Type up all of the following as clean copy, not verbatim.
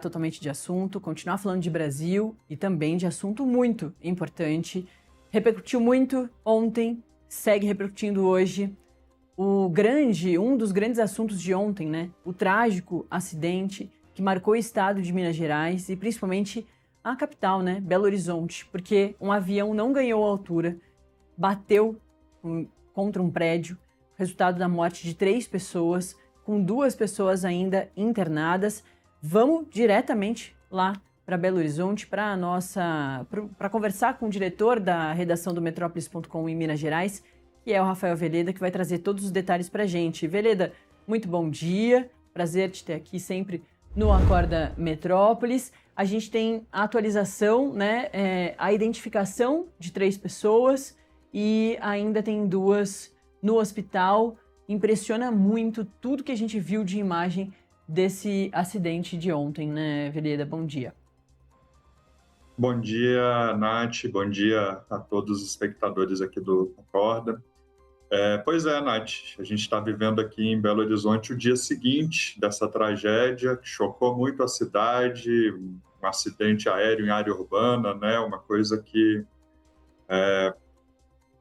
totalmente de assunto, continuar falando de Brasil e também de assunto muito importante. Repercutiu muito ontem, segue repercutindo hoje. Um dos grandes assuntos de ontem, né? O trágico acidente que marcou o estado de Minas Gerais e principalmente a capital, né? Belo Horizonte, porque um avião não ganhou altura, bateu contra um prédio, resultado da morte de 3 pessoas, com 2 pessoas ainda internadas. Vamos diretamente lá para Belo Horizonte para conversar com o diretor da redação do Metrópolis.com em Minas Gerais, que é o Rafael Veleda, que vai trazer todos os detalhes para a gente. Veleda, muito bom dia, prazer te ter aqui sempre no Acorda Metrópolis. A gente tem a atualização, né, a identificação de 3 pessoas e ainda tem 2 no hospital. Impressiona muito tudo que a gente viu de imagem desse acidente de ontem, né, Veleda? Bom dia. Bom dia, Nath. Bom dia a todos os espectadores aqui do Acorda. Pois é, Nath, a gente está vivendo aqui em Belo Horizonte o dia seguinte dessa tragédia, que chocou muito a cidade, um acidente aéreo em área urbana, né? Uma coisa que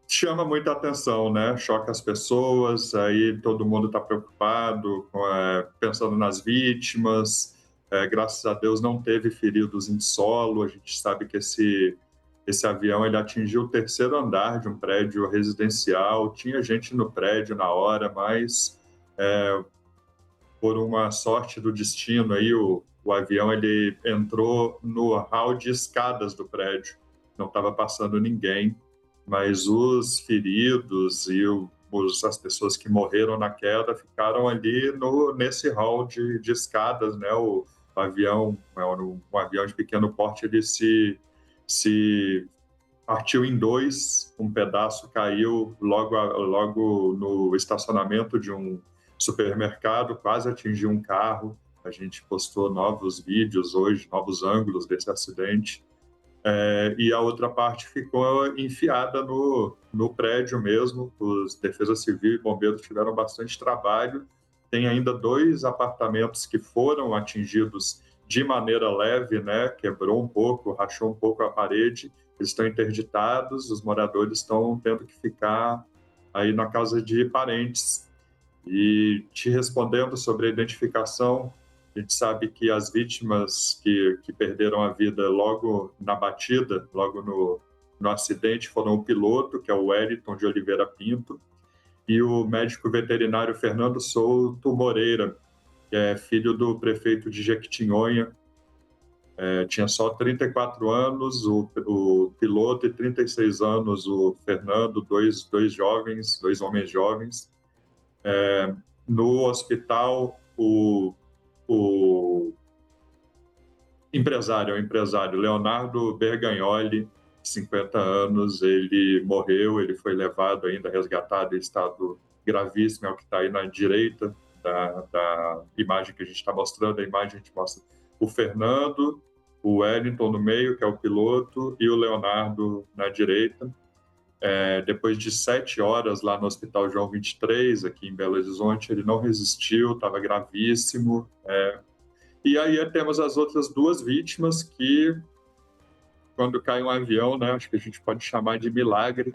chama muita atenção, né? Choca as pessoas, aí todo mundo está preocupado, pensando nas vítimas. Graças a Deus não teve feridos em solo. A gente sabe que esse avião ele atingiu o 3º andar de um prédio residencial. Tinha gente no prédio na hora, mas por uma sorte do destino aí o avião ele entrou no hall de escadas do prédio. Não estava passando ninguém, mas os feridos e as pessoas que morreram na queda ficaram ali nesse hall de escadas, né? O avião, um avião de pequeno porte, ele se partiu em 2, um pedaço caiu logo no estacionamento de um supermercado, quase atingiu um carro. A gente postou novos vídeos hoje, novos ângulos desse acidente. E a outra parte ficou enfiada no prédio mesmo. Os Defesa Civil e Bombeiros tiveram bastante trabalho. Tem ainda 2 apartamentos que foram atingidos de maneira leve, né? Quebrou um pouco, rachou um pouco a parede. Eles estão interditados, os moradores estão tendo que ficar aí na casa de parentes. E te respondendo sobre a identificação, a gente sabe que as vítimas que perderam a vida logo na batida, logo no acidente, foram o piloto, que é o Wellington de Oliveira Pinto, e o médico veterinário Fernando Souto Moreira, que é filho do prefeito de Jequitinhonha. Tinha só 34 anos o piloto e 36 anos o Fernando, dois homens jovens. No hospital, o o empresário Leonardo Bergagnoli, 50 anos, ele morreu, ele foi levado ainda, resgatado em estado gravíssimo, é o que está aí na direita da imagem que a gente está mostrando. A imagem a gente mostra o Fernando, o Wellington no meio, que é o piloto, e o Leonardo na direita. Depois de 7 horas lá no Hospital João 23, aqui em Belo Horizonte, ele não resistiu, estava gravíssimo. E aí temos as outras 2 vítimas que, quando cai um avião, né, acho que a gente pode chamar de milagre,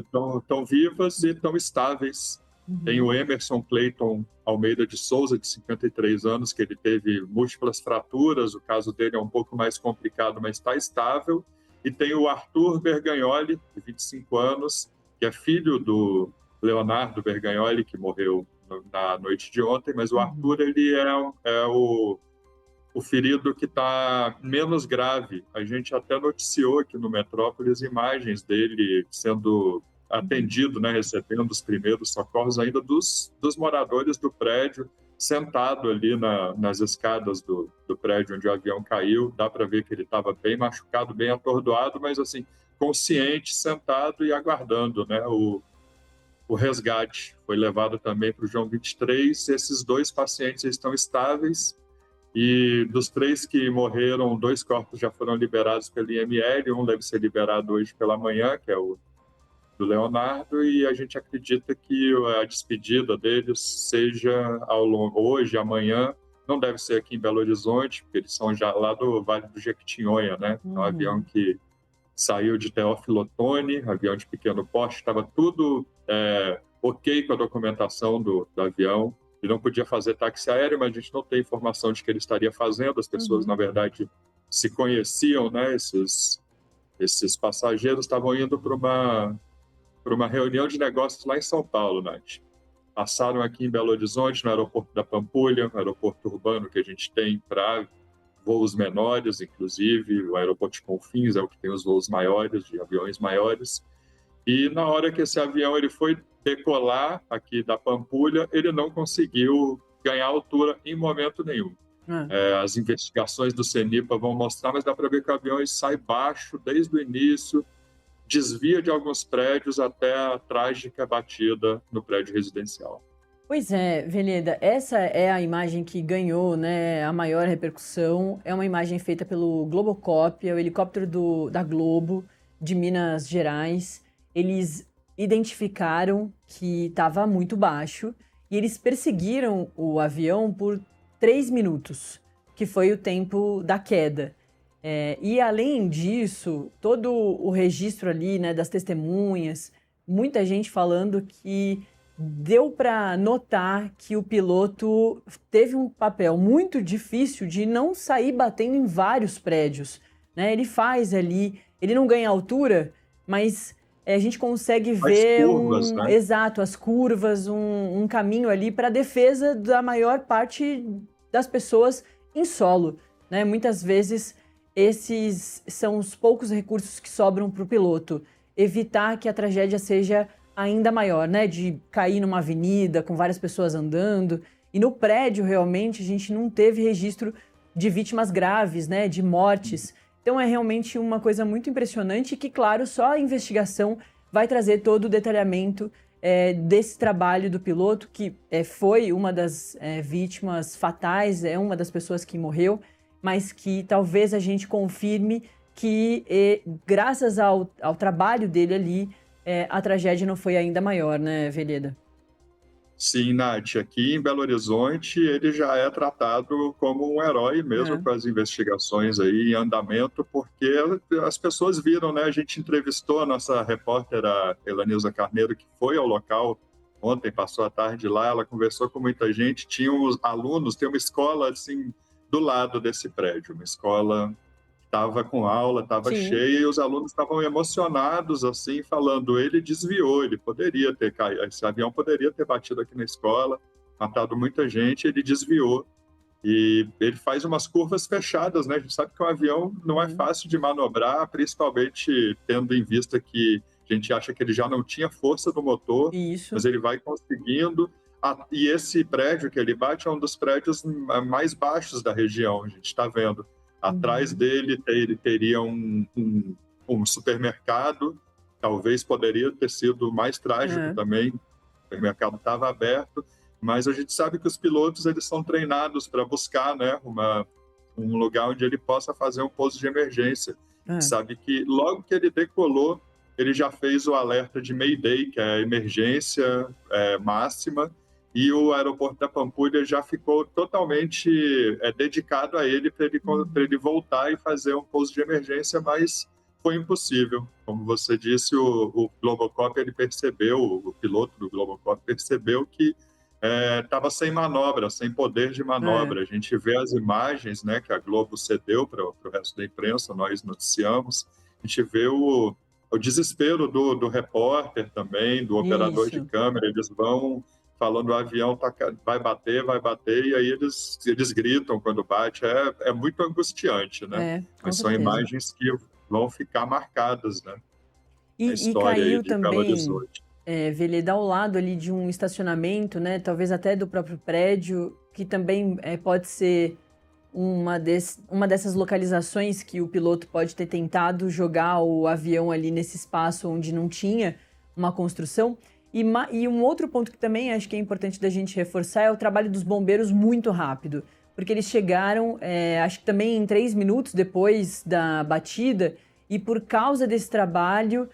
estão vivas e estão estáveis. Uhum. Tem o Emerson Clayton Almeida de Souza, de 53 anos, que ele teve múltiplas fraturas, o caso dele é um pouco mais complicado, mas está estável. E tem o Arthur Bergagnoli, de 25 anos, que é filho do Leonardo Bergagnoli, que morreu na noite de ontem, mas o Arthur ele é o ferido que está menos grave. A gente até noticiou aqui no Metrópolis imagens dele sendo atendido, né, recebendo os primeiros socorros ainda dos moradores do prédio, sentado ali nas escadas do prédio onde o avião caiu. Dá para ver que ele estava bem machucado, bem atordoado, mas assim, consciente, sentado e aguardando, né, o resgate. Foi levado também para o João 23. Esses 2 pacientes estão estáveis, e dos 3 que morreram, 2 corpos já foram liberados pelo IML, um deve ser liberado hoje pela manhã, que é o do Leonardo, e a gente acredita que a despedida deles seja hoje, amanhã, não deve ser aqui em Belo Horizonte, porque eles são já lá do Vale do Jequitinhonha, né? É um avião que saiu de Teófilo Otoni, avião de pequeno porte, estava tudo ok com a documentação do avião. Ele não podia fazer táxi aéreo, mas a gente não tem informação de que ele estaria fazendo. As pessoas, na verdade, se conheciam, né? Esses passageiros estavam indo para uma reunião de negócios lá em São Paulo, Nath. Passaram aqui em Belo Horizonte, no aeroporto da Pampulha, um aeroporto urbano que a gente tem para voos menores, inclusive. O aeroporto de Confins é o que tem os voos maiores, de aviões maiores. E na hora que esse avião ele foi decolar aqui da Pampulha, ele não conseguiu ganhar altura em momento nenhum. As investigações do CENIPA vão mostrar, mas dá para ver que o avião sai baixo desde o início, desvia de alguns prédios até a trágica batida no prédio residencial. Pois é, Veleda, essa é a imagem que ganhou, né, a maior repercussão. É uma imagem feita pelo Globocop, é o helicóptero da Globo, de Minas Gerais. Eles identificaram que estava muito baixo e eles perseguiram o avião por 3 minutos, que foi o tempo da queda. E além disso, todo o registro ali, né, das testemunhas, muita gente falando que deu para notar que o piloto teve um papel muito difícil de não sair batendo em vários prédios, né? Ele faz ali, ele não ganha altura, mas a gente consegue ver curvas, né? Exato, as curvas, um caminho ali para a defesa da maior parte das pessoas em solo, né? Muitas vezes esses são os poucos recursos que sobram para o piloto, evitar que a tragédia seja ainda maior, né? De cair numa avenida com várias pessoas andando. E no prédio, realmente, a gente não teve registro de vítimas graves, né? De mortes. Então é realmente uma coisa muito impressionante que, claro, só a investigação vai trazer todo o detalhamento desse trabalho do piloto, que foi uma das vítimas fatais, é uma das pessoas que morreu, mas que talvez a gente confirme que, graças ao trabalho dele ali, a tragédia não foi ainda maior, né, Veleda? Sim, Nath, aqui em Belo Horizonte ele já é tratado como um herói mesmo com as investigações aí em andamento, porque as pessoas viram, né? A gente entrevistou a nossa repórter, a Elanilza Carneiro, que foi ao local ontem, passou a tarde lá, ela conversou com muita gente, tinha os alunos, tem uma escola assim do lado desse prédio, uma escola estava com aula, estava cheia, e os alunos estavam emocionados, assim, falando, ele desviou, ele poderia ter caído, esse avião poderia ter batido aqui na escola, matado muita gente, ele desviou. E ele faz umas curvas fechadas, né? A gente sabe que um avião não é fácil de manobrar, principalmente tendo em vista que a gente acha que ele já não tinha força do motor, mas ele vai conseguindo. E esse prédio que ele bate é um dos prédios mais baixos da região, a gente está vendo. Atrás dele ele teria um supermercado, talvez poderia ter sido mais trágico também, o supermercado estava aberto, mas a gente sabe que os pilotos eles são treinados para buscar, né, um lugar onde ele possa fazer um pouso de emergência. Sabe que logo que ele decolou, ele já fez o alerta de Mayday, que é a emergência máxima, e o aeroporto da Pampulha já ficou totalmente dedicado a ele para ele voltar e fazer um pouso de emergência, mas foi impossível. Como você disse, o Globocop ele percebeu, o piloto do Globocop percebeu que estava sem manobra, sem poder de manobra. A gente vê as imagens, né, que a Globo cedeu para o resto da imprensa, nós noticiamos, a gente vê o desespero do repórter também, do operador de câmera, eles vão falando o avião vai bater, e aí eles gritam quando bate. É muito angustiante, né? Mas são imagens que vão ficar marcadas, né? E, a história caiu aí de Belo também, Horizonte. Veleda, ao lado ali de um estacionamento, né? Talvez até do próprio prédio, que também pode ser uma dessas localizações que o piloto pode ter tentado jogar o avião ali nesse espaço onde não tinha uma construção. E um outro ponto que também acho que é importante da gente reforçar é o trabalho dos bombeiros muito rápido, porque eles chegaram, acho que também em 3 minutos depois da batida, e por causa desse trabalho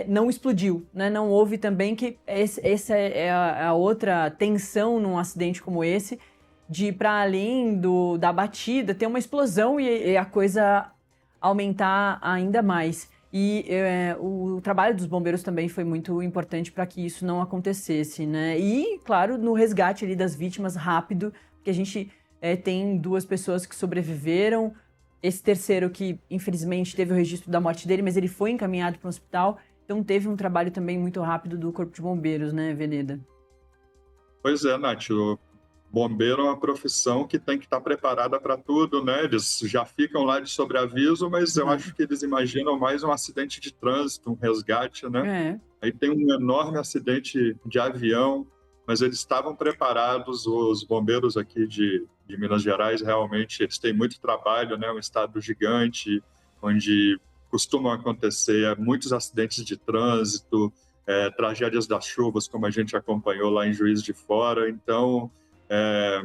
não explodiu, né? Não houve também essa é a outra tensão num acidente como esse, de ir para além da batida, ter uma explosão e a coisa aumentar ainda mais. E o trabalho dos bombeiros também foi muito importante para que isso não acontecesse, né? E, claro, no resgate ali das vítimas rápido, porque a gente tem 2 pessoas que sobreviveram, esse terceiro que, infelizmente, teve o registro da morte dele, mas ele foi encaminhado para o hospital, então teve um trabalho também muito rápido do Corpo de Bombeiros, né, Veneda? Pois é, Nath, o bombeiro é uma profissão que tem que estar preparada para tudo, né? Eles já ficam lá de sobreaviso, mas eu Claro. acho que eles imaginam mais um acidente de trânsito, um resgate, né? É. Aí tem um enorme acidente de avião, mas eles estavam preparados, os bombeiros aqui de Minas Gerais, realmente, eles têm muito trabalho, né? Um estado gigante, onde costumam acontecer muitos acidentes de trânsito, tragédias das chuvas, como a gente acompanhou lá em Juiz de Fora. Então, é,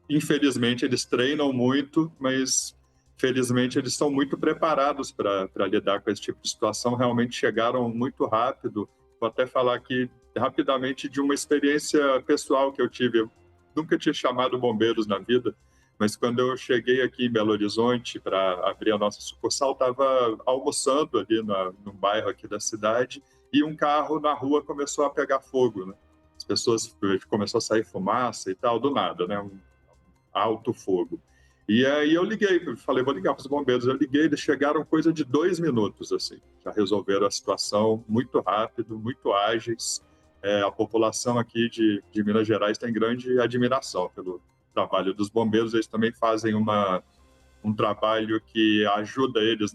infelizmente, eles treinam muito, mas felizmente eles estão muito preparados para lidar com esse tipo de situação. Realmente chegaram muito rápido. Vou até falar aqui rapidamente de uma experiência pessoal que eu tive. Eu nunca tinha chamado bombeiros na vida, mas quando eu cheguei aqui em Belo Horizonte para abrir a nossa sucursal, estava almoçando ali no bairro aqui da cidade e um carro na rua começou a pegar fogo, né? As pessoas começou a sair fumaça e tal, do nada, né? Um alto fogo. E aí eu liguei, falei, vou ligar para os bombeiros. Eu liguei, eles chegaram coisa de 2 minutos, assim. Já resolveram a situação muito rápido, muito ágeis. A população aqui de Minas Gerais tem grande admiração pelo trabalho dos bombeiros. Eles também fazem um trabalho que ajuda eles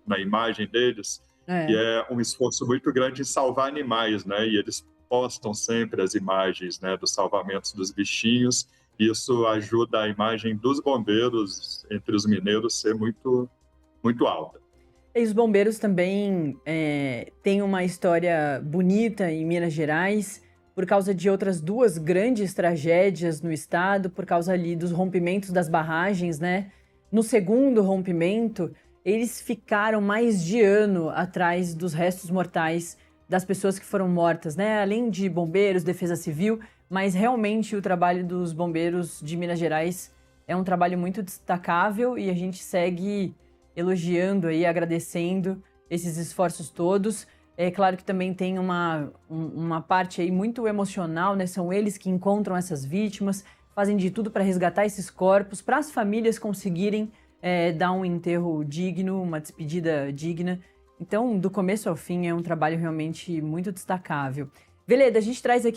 na imagem deles, que É. é um esforço muito grande em salvar animais, né? E eles postam sempre as imagens, né, dos salvamentos dos bichinhos. Isso ajuda a imagem dos bombeiros entre os mineiros ser muito, muito alta. E os bombeiros também têm uma história bonita em Minas Gerais, por causa de outras 2 grandes tragédias no estado, por causa ali dos rompimentos das barragens, né? No segundo rompimento, eles ficaram mais de ano atrás dos restos mortais das pessoas que foram mortas, né? Além de bombeiros, defesa civil, mas realmente o trabalho dos bombeiros de Minas Gerais é um trabalho muito destacável e a gente segue elogiando aí, agradecendo esses esforços todos. É claro que também tem uma parte aí muito emocional, né? São eles que encontram essas vítimas, fazem de tudo para resgatar esses corpos, para as famílias conseguirem dar um enterro digno, uma despedida digna. Então, do começo ao fim, é um trabalho realmente muito destacável. Veleda, a gente traz aqui